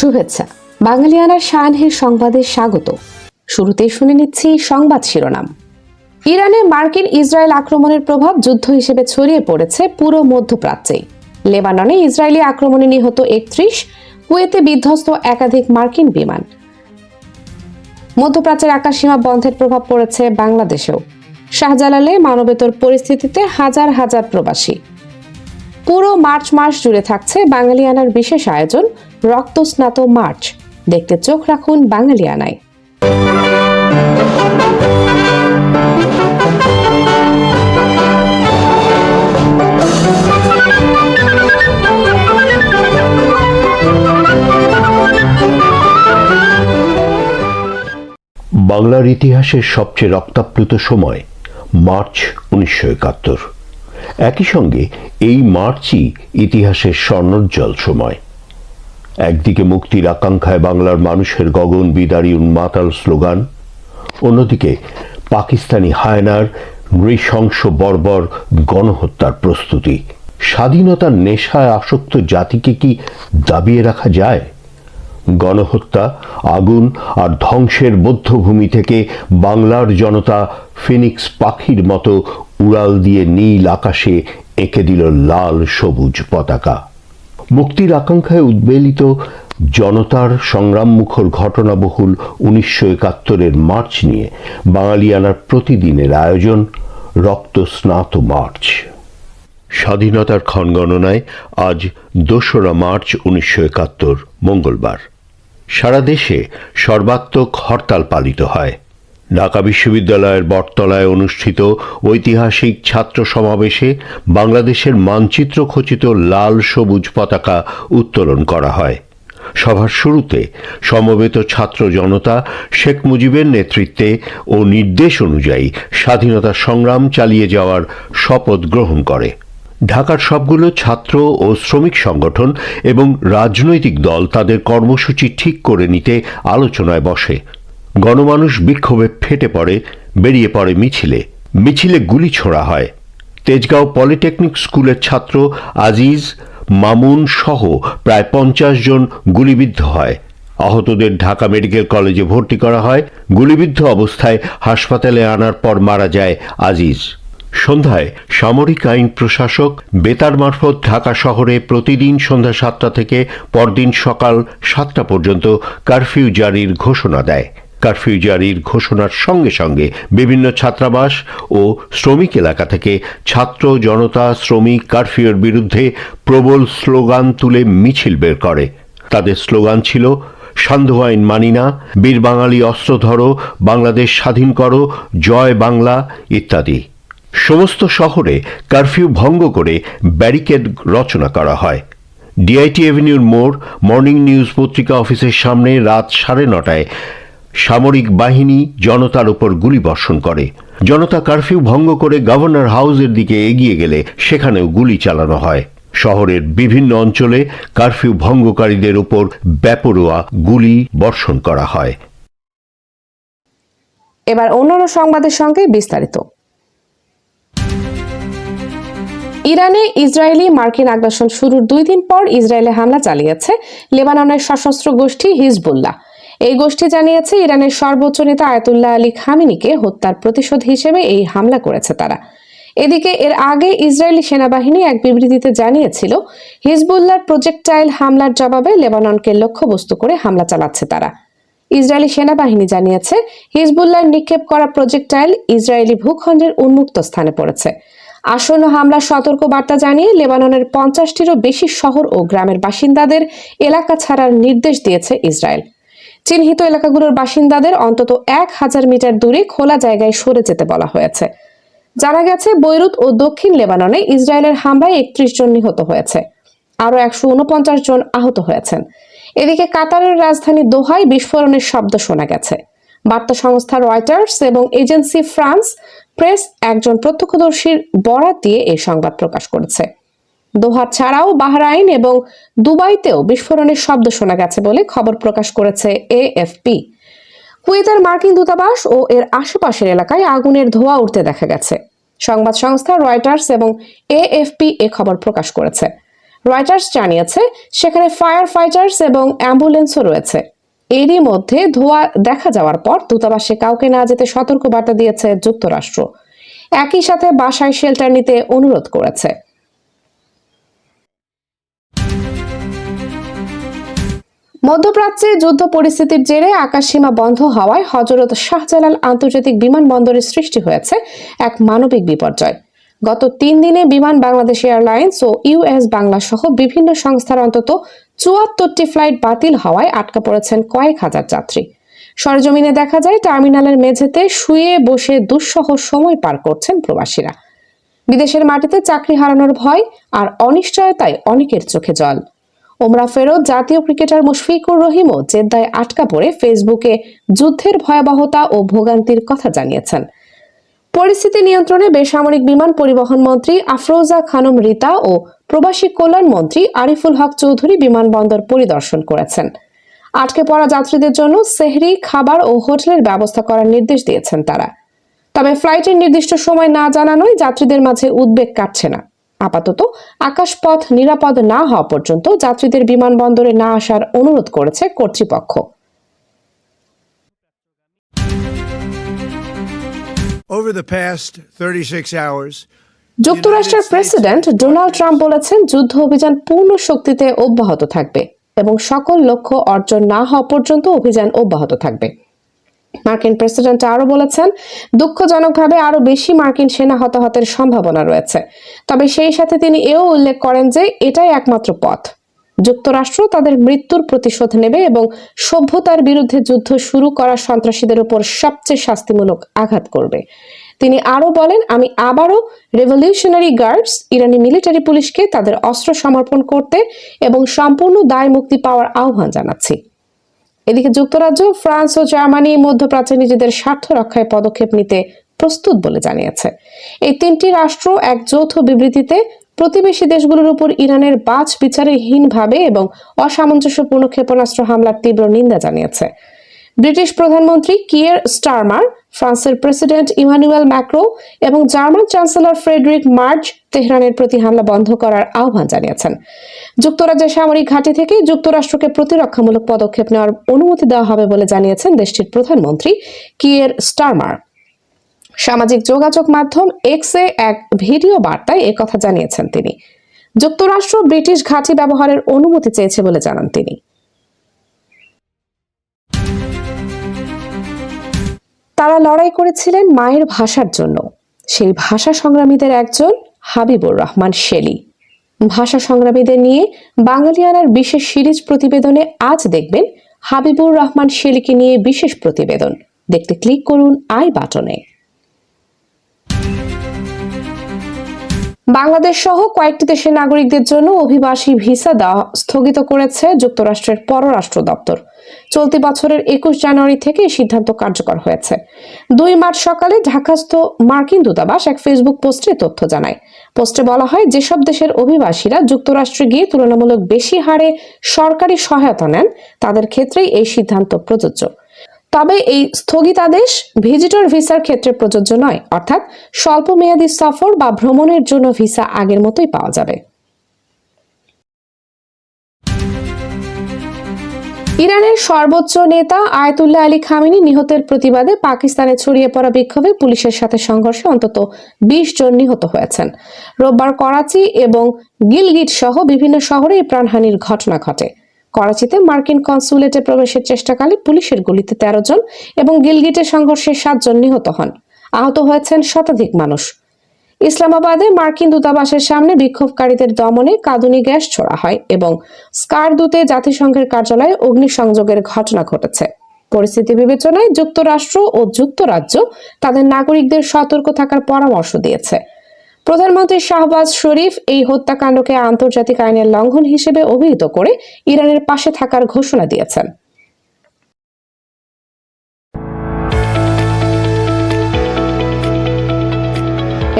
শুভেচ্ছা। বাঙালিয়ানার শায়ানহীর সংবাদে স্বাগত। শুরুতেই শুনে নিচ্ছি সংবাদ শিরোনাম। ইরানে মার্কিন ইসরায়েল আক্রমণের প্রভাব যুদ্ধ হিসেবে ছড়িয়ে পড়েছে পুরো মধ্যপ্রাচ্যেই। লেবাননে ইসরায়েলি আক্রমণে নিহত ৩১, কুয়েতে বিধ্বস্ত একাধিক মার্কিন বিমান। মধ্যপ্রাচ্যের আকাশসীমা বন্ধের প্রভাব পড়েছে বাংলাদেশেও। শাহজালালে মানবেতর পরিস্থিতিতে হাজার হাজার প্রবাসী। পুরো মার্চ মাস জুড়ে থাকছে বাঙালিয়ানার বিশেষ আয়োজন রক্তস্নাত মার্চ। দেখতে চোখ রাখুন বাঙালিয়ানায়। বাংলার ইতিহাসের সবচেয়ে রক্তাপ্লুত সময় মার্চ 1971। একই সঙ্গে এই মার্চই ইতিহাসের স্বর্ণোজ্জ্বল সময়। একদিকে মুক্তির আকাঙ্ক্ষায় বাংলার মানুষের গগন বিদারী উন্মাতাল স্লোগান, অন্যদিকে পাকিস্তানি হায়নার নৃশংস বর্বর গণহত্যার প্রস্তুতি। স্বাধীনতার নেশায় আসক্ত জাতিকে কি দাবিয়ে রাখা যায়? গণহত্যা, আগুন আর ধ্বংসের বধ্যভূমি থেকে বাংলার জনতা ফিনিক্স পাখির মতো উড়াল দিয়ে নীল আকাশে এঁকে দিল লাল সবুজ পতাকা। মুক্তির আকাঙ্ক্ষায় উদ্বেলিত জনতার সংগ্রামমুখর ঘটনাবহুল 1971-এর মার্চ নিয়ে বাঙালিয়ানার প্রতিদিনের আয়োজন রক্তস্নাত মার্চ। স্বাধীনতার ক্ষণগণনায় আজ 2রা মার্চ 1971 মঙ্গলবার। সারা দেশে সর্বাত্মক হরতাল পালিত হয়। ঢাকা বিশ্ববিদ্যালয়ের বটতলায় অনুষ্ঠিত ঐতিহাসিক ছাত্র সমাবেশে বাংলাদেশের মানচিত্র খচিত লাল সবুজ পতাকা উত্তোলন করা হয়। সভার শুরুতে সমবেত ছাত্র জনতা শেখ মুজিবের নেতৃত্বে ও নির্দেশ অনুযায়ী স্বাধীনতা সংগ্রাম চালিয়ে যাওয়ার শপথ গ্রহণ করে। ঢাকার সবগুলো ছাত্র ও শ্রমিক সংগঠন এবং রাজনৈতিক দল তাদের কর্মসূচি ঠিক করে নিতে আলোচনায় বসে। গণমানুষ বিক্ষোভে ফেটে পড়ে, বেরিয়ে পড়ে মিছিলে। মিছিলে গুলি ছোড়া হয়। তেজগাঁও পলিটেকনিক স্কুলের ছাত্র আজিজ, মামুন সহ প্রায় 50 জন গুলিবিদ্ধ হয়। আহতদের ঢাকা মেডিকেল কলেজে ভর্তি করা হয়। গুলিবিদ্ধ অবস্থায় হাসপাতালে আনার পর মারা যায় আজিজ। সন্ধ্যায় সামরিক আইন প্রশাসক বেতার মারফত ঢাকা শহরে প্রতিদিন সন্ধ্যা 7টা থেকে পরদিন সকাল 7টা পর্যন্ত কারফিউ জারির ঘোষণা দেয়। কারফিউ জারির ঘোষণার সঙ্গে সঙ্গে বিভিন্ন ছাত্রাবাস ও শ্রমিক এলাকা থেকে ছাত্র জনতা শ্রমিক কারফিউর বিরুদ্ধে প্রবল স্লোগান তুলে মিছিল বের করে। তাদের স্লোগান ছিল সান্ধ্য আইন মানি না, বীর বাঙালি অস্ত্র ধরো, বাংলাদেশ স্বাধীন করো, জয় বাংলা ইত্যাদি। সমস্ত শহরে কারফিউ ভঙ্গ করে ব্যারিকেড রচনা করা হয়। ডিআইটি এভিনিউর মোড় মর্নিং নিউজ পত্রিকা অফিসের সামনে রাত 9:30টায় সামরিক বাহিনী জনতার উপর গুলি বর্ষণ করে। জনতা কারফিউ ভঙ্গ করে গভর্নর হাউসের দিকে এগিয়ে গেলে সেখানেও গুলি চালানো হয়। শহরের বিভিন্ন অঞ্চলে কারফিউ ভঙ্গকারীদের উপর বেপরোয়া গুলি বর্ষণ করা হয়। এবার অন্যান্য সংবাদের সঙ্গে বিস্তারিত। ইরানে ইসরায়েলি মার্কিন আগ্রাসন শুরুর 2 দিন পর ইসরায়েলে হামলা চালিয়েছে লেবাননের সশস্ত্র গোষ্ঠী হিজবুল্লাহ। এই গোষ্ঠী জানিয়েছে ইরানের সর্বোচ্চ নেতা আয়াতুল্লাহ আলী খামেনিকে হত্যার প্রতিশোধ হিসেবে এই হামলা করেছে তারা। এদিকে এর আগে ইসরায়েলি সেনাবাহিনী এক বিবৃতিতে জানিয়েছিল হিজবুল্লাহর প্রজেক্টাইল হামলার জবাবে লেবাননকে লক্ষ্যবস্তু করে হামলা চালাচ্ছে তারা। ইসরায়েলি সেনাবাহিনী জানিয়েছে হিজবুল্লাহর নিক্ষেপ করা প্রজেক্টাইল ইসরায়েলি ভূখণ্ডের উন্মুক্ত স্থানে পড়েছে। আসন্ন হামলার সতর্ক বার্তা জানিয়ে লেবাননের 50টিরও বেশি শহর ও গ্রামের বাসিন্দাদের এলাকা ছাড়ার নির্দেশ দিয়েছে ইসরায়েল। চিহ্নিত এলাকাগুলোর বাসিন্দাদের অন্তত 1000 মিটার দূরে খোলা জায়গায় সরে যেতে বলা হয়েছে। জানা গেছে বৈরুত ও দক্ষিণ লেবাননে ইসরায়েলের হামলায় 31 জন নিহত হয়েছে, আরো 149 জন আহত হয়েছেন। এদিকে কাতারের রাজধানী দোহায় বিস্ফোরণের শব্দ শোনা গেছে। বার্তা সংস্থা রয়টার্স এবং এজেন্সি ফ্রান্স প্রেস একজন প্রত্যক্ষদর্শীর বরাত দিয়ে এই সংবাদ প্রকাশ করেছে। দোহা ছাড়াও বাহরাইন এবং দুবাইতেও বিস্ফোরণের শব্দ শোনা গেছে বলে খবর প্রকাশ করেছে এএফপি। কুয়েতের মার্কিন দূতাবাস ও এর আশেপাশের এলাকায় আগুনের ধোঁয়া উঠতে দেখা গেছে। সংবাদ সংস্থা রয়টার্স এবং এএফপি এ খবর প্রকাশ করেছে। রয়টার্স জানিয়েছে সেখানে ফায়ার ফাইটার্স এবং অ্যাম্বুলেন্সও রয়েছে। এরই মধ্যে ধোঁয়া দেখা যাওয়ার পর দূতাবাসে কাউকে না যেতে সতর্কবার্তা দিয়েছে যুক্তরাষ্ট্র। একই সাথে বাসায় শেল্টার নিতে অনুরোধ করেছে। মধ্যপ্রাচ্যে যুদ্ধ পরিস্থিতির জেরে আকাশসীমা বন্ধ হওয়ায় হযরত শাহজালাল আন্তর্জাতিক বিমানবন্দরে সৃষ্টি হয়েছে এক মানবিক বিপর্যয়। গত 3 দিনে বিমান বাংলাদেশ এয়ারলাইন্স ও ইউএস বাংলা সহ বিভিন্ন সংস্থার অন্তত 74টি ফ্লাইট বাতিল হওয়ায় আটকা পড়েছেন কয়েক হাজার যাত্রী। সরেজমিনে দেখা যায় টার্মিনালের মেঝেতে শুয়ে বসে দুঃসহ সময় পার করছেন প্রবাসীরা। বিদেশের মাটিতে চাকরি হারানোর ভয় আর অনিশ্চয়তায় অনেকের চোখে জল। ওমরা ফেরত জাতীয় ক্রিকেটার মুশফিকুর রহিমও জেদ্দায় আটকা পড়ে ফেসবুকে যুদ্ধের ভয়াবহতা ও ভোগান্তির কথা জানিয়েছেন। পরিস্থিতি নিয়ন্ত্রণে বেসামরিক বিমান পরিবহন মন্ত্রী আফরোজা খানম রিতা ও প্রবাসী কল্যাণ মন্ত্রী আরিফুল হক চৌধুরী বিমানবন্দর পরিদর্শন করেছেন। আটকে পড়া যাত্রীদের জন্য সেহরি, খাবার ও হোটেলের ব্যবস্থা করার নির্দেশ দিয়েছেন তারা। তবে ফ্লাইটের নির্দিষ্ট সময় না জানানোয় যাত্রীদের মাঝে উদ্বেগ কাটছে না। আপাতত আকাশপথ নিরাপদ না হওয়া পর্যন্ত যাত্রীদের বিমানবন্দরে না আসার অনুরোধ করেছে কর্তৃপক্ষ। Over the past 36 hours, যুক্তরাষ্ট্রের প্রেসিডেন্ট ডোনাল্ড ট্রাম্প বলেছেন যুদ্ধ অভিযান পূর্ণ শক্তিতে অব্যাহত থাকবে এবং সকল লক্ষ্য অর্জন না হওয়া পর্যন্ত অভিযান অব্যাহত থাকবে। মার্কিন প্রেসিডেন্ট আরো বলেছেন দুঃখজনকভাবে আরো বেশি মার্কিন সেনা হতাহতের সম্ভাবনা রয়েছে। তবে সেই সাথে তিনি এও উল্লেখ করেন যে এটাই একমাত্র পথ। যুক্তরাষ্ট্র তাদের মৃত্যুর প্রতিশোধ নেবে এবং সভ্যতার বিরুদ্ধে যুদ্ধ শুরু করা সন্ত্রাসীদের উপর সবচেয়ে শাস্তিমূলক আঘাত করবে। তিনি আরো বলেন, আমি আবারও রেভলিউশনারি গার্ডস ইরানি মিলিটারি পুলিশকে তাদের অস্ত্র সমর্পণ করতে এবং সম্পূর্ণ দায় মুক্তি পাওয়ার আহ্বান জানাচ্ছি। এদিকে যুক্তরাজ্য, ফ্রান্স ও জার্মানি মধ্যপ্রাচ্যে নিজেদের স্বার্থ রক্ষায় পদক্ষেপ নিতে প্রস্তুত বলে জানিয়েছে। এই 3টি রাষ্ট্র এক যৌথ বিবৃতিতে প্রতিবেশী দেশগুলোর উপর ইরানের বাছ বিচারহীনভাবে এবং অসামঞ্জস্যপূর্ণ ক্ষেপণাস্ত্র হামলার তীব্র নিন্দা জানিয়েছে। ব্রিটিশ প্রধানমন্ত্রী কিয়ের স্টারমার, ফ্রান্সের প্রেসিডেন্ট ইমানুয়েল ম্যাক্রো এবং জার্মান চ্যান্সেলর ফ্রেডরিক মার্জ তেহরানের প্রতি হামলা বন্ধ করার আহ্বান জানিয়েছেন। যুক্তরাজ্যের সামরিক ঘাঁটি থেকে যুক্তরাষ্ট্রকে প্রতিরক্ষামূলক পদক্ষেপ নেওয়ার অনুমতি দেওয়া হবে বলে জানিয়েছেন দেশটির প্রধানমন্ত্রী কিয়ের স্টারমার। সামাজিক যোগাযোগ মাধ্যম এক্সে এক ভিডিও বার্তায় একথা জানিয়েছেন তিনি। যুক্তরাষ্ট্র ব্রিটিশ ঘাঁটি ব্যবহারের অনুমতি চেয়েছে বলে জানান তিনি। তারা লড়াই করেছিলেন মায়ের ভাষার জন্য। সেই ভাষা সংগ্রামীদের একজন হাবিবুর রহমান শেলী। ভাষা সংগ্রামীদের নিয়ে বাঙালিয়ানার বিশেষ সিরিজ প্রতিবেদনে আজ দেখবেন হাবিবুর রহমান শেলীকে নিয়ে বিশেষ প্রতিবেদন। দেখতে ক্লিক করুন আই বাটনে। বাংলাদেশ সহ কয়েকটি দেশের নাগরিকদের জন্য অভিবাসী ভিসা দেওয়া স্থগিত করেছে যুক্তরাষ্ট্রের পররাষ্ট্র দপ্তর। চলতি বছরের 21 জানুয়ারি থেকে এই সিদ্ধান্ত কার্যকর হয়েছে। 2 মার্চ সকালে ঢাকাস্থ মার্কিন দূতাবাস এক ফেসবুক পোস্টে তথ্য জানায়। পোস্টে বলা হয়, যেসব দেশের অভিবাসীরা যুক্তরাষ্ট্রে গিয়ে তুলনামূলক বেশি হারে সরকারি সহায়তা নেন তাদের ক্ষেত্রেই এই সিদ্ধান্ত প্রযোজ্য। তবে এই স্থগিতাদেশ ভিজিটর ভিসার ক্ষেত্রে প্রযোজ্য নয়, অর্থাৎ স্বল্প মেয়াদী সফর বা ভ্রমণের জন্য ভিসা আগের মতোই পাওয়া যাবে। ইরানের সর্বোচ্চ নেতা আয়াতুল্লাহ আলী খামেনি নিহতের প্রতিবাদে পাকিস্তানে ছড়িয়ে পড়া বিক্ষোভে পুলিশের সাথে সংঘর্ষে অন্তত 20 জন নিহত হয়েছেন। রোববার করাচি এবং গিলগিট সহ বিভিন্ন শহরে এই প্রাণহানির ঘটনা ঘটে। করাচিতে মার্কিন কনসুলেটে প্রবেশের চেষ্টাকালে পুলিশের গুলিতে 13 জন এবং গিলগিটে সংঘর্ষে 7 জন নিহত হন। আহত হয়েছেন শতাধিক মানুষ। ইসলামাবাদে মার্কিন দূতাবাসের সামনে বিক্ষোভকারীদের দমনে কাঁদুনি গ্যাস ছোড়া হয় এবং স্কারদুতে জাতিসংঘের কার্যালয়ে অগ্নিসংযোগের ঘটনা ঘটেছে। পরিস্থিতি বিবেচনায় যুক্তরাষ্ট্র ও যুক্তরাজ্য তাদের নাগরিকদের সতর্ক থাকার পরামর্শ দিয়েছে। প্রধানমন্ত্রী শাহবাজ শরীফ এই হত্যাকাণ্ডকে আন্তর্জাতিক আইনের লঙ্ঘন হিসেবে অভিহিত করে ইরানের পাশে থাকার ঘোষণা দিয়েছেন।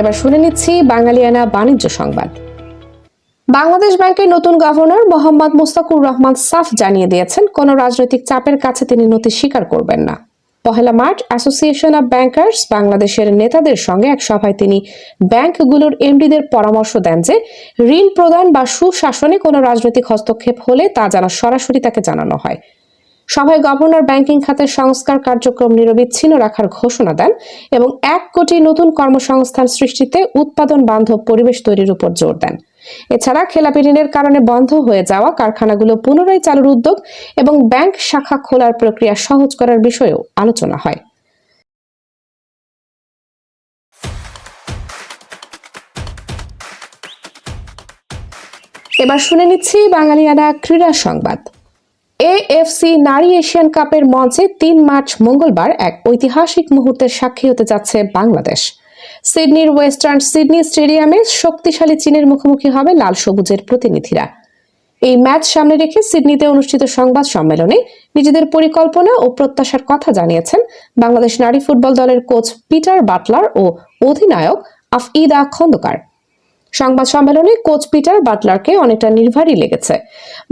এবার শুনে নিচ্ছি বাঙালিয়ানা বাণিজ্য সংবাদ। বাংলাদেশ ব্যাংকের নতুন গভর্নর মোহাম্মদ মুস্তাকুর রহমান সাফ জানিয়ে দিয়েছেন, কোনো রাজনৈতিক চাপের কাছে তিনি নতি স্বীকার করবেন না। পহেলা মার্চ অ্যাসোসিয়েশন অব ব্যাংকার্স বাংলাদেশের নেতাদের সঙ্গে এক সভায় তিনি ব্যাংকগুলোর এমডিদের পরামর্শ দেন যে ঋণ প্রদান বা সুশাসনে কোনো রাজনৈতিক হস্তক্ষেপ হলে তা যেন সরাসরি তাকে জানানো হয়। সভায় গভর্নর ব্যাংকিং খাতের সংস্কার কার্যক্রম নিরবিচ্ছিন্ন রাখার ঘোষণা দেন এবং 1 কোটি নতুন কর্মসংস্থান সৃষ্টিতে উৎপাদন বান্ধব পরিবেশ তৈরির উপর জোর দেন। এছাড়া খেলাপি ঋণের কারণে বন্ধ হয়ে যাওয়া কারখানাগুলো পুনরায় চালুর উদ্যোগ এবং ব্যাংক শাখা খোলার প্রক্রিয়া সহজ করার বিষয়েও আলোচনা হয়। এবার শুনে নিচ্ছি বাঙালিয়ানা ক্রীড়া সংবাদ। এএফসি নারী এশিয়ান কাপের মঞ্চে 3 মার্চ মঙ্গলবার এক ঐতিহাসিক মুহূর্তের সাক্ষী হতে যাচ্ছে বাংলাদেশ। সিডনির ওয়েস্টার্ন সিডনি স্টেডিয়ামে শক্তিশালী চীনের মুখোমুখি হবে লাল সবুজের প্রতিনিধিরা। এই ম্যাচ সামনে রেখে সিডনিতে অনুষ্ঠিত সংবাদ সম্মেলনে নিজেদের পরিকল্পনা ও প্রত্যাশার কথা জানিয়েছেন বাংলাদেশ নারী ফুটবল দলের কোচ পিটার বাটলার ও অধিনায়ক আফইদা খন্দকার। সংবাদ সম্মেলনে কোচ পিটার বাটলারকে অনেকটা নির্ভারই লেগেছে।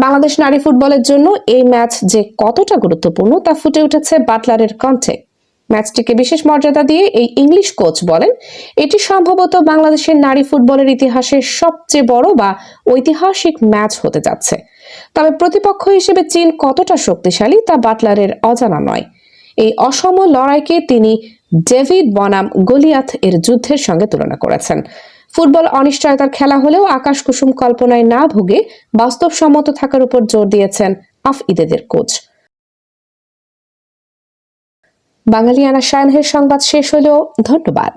বাংলাদেশ নারী ফুটবলের জন্য এই ম্যাচ যে কতটা গুরুত্বপূর্ণ তা ফুটে উঠেছে বাটলারের কণ্ঠে। ম্যাচটিকে বিশেষ মর্যাদা দিয়ে এই ইংলিশ কোচ বলেন, এটি সম্ভবত বাংলাদেশের নারী ফুটবলের ইতিহাসের সবচেয়ে বড় বা ঐতিহাসিক ম্যাচ হতে যাচ্ছে। তবে প্রতিপক্ষ হিসেবে চীন কতটা শক্তিশালী তা বাটলারের অজানা নয়। এই অসম লড়াইকে তিনি ডেভিড বনাম গলিয়াথ এর যুদ্ধের সঙ্গে তুলনা করেছেন। ফুটবল অনিশ্চয়তার খেলা হলেও আকাশ কুসুম কল্পনায় না ভুগে বাস্তবসম্মত থাকার উপর জোর দিয়েছেন আফইদের কোচ। বাঙালিয়ানা সায়নের সংবাদ শেষ হলো। ধন্যবাদ।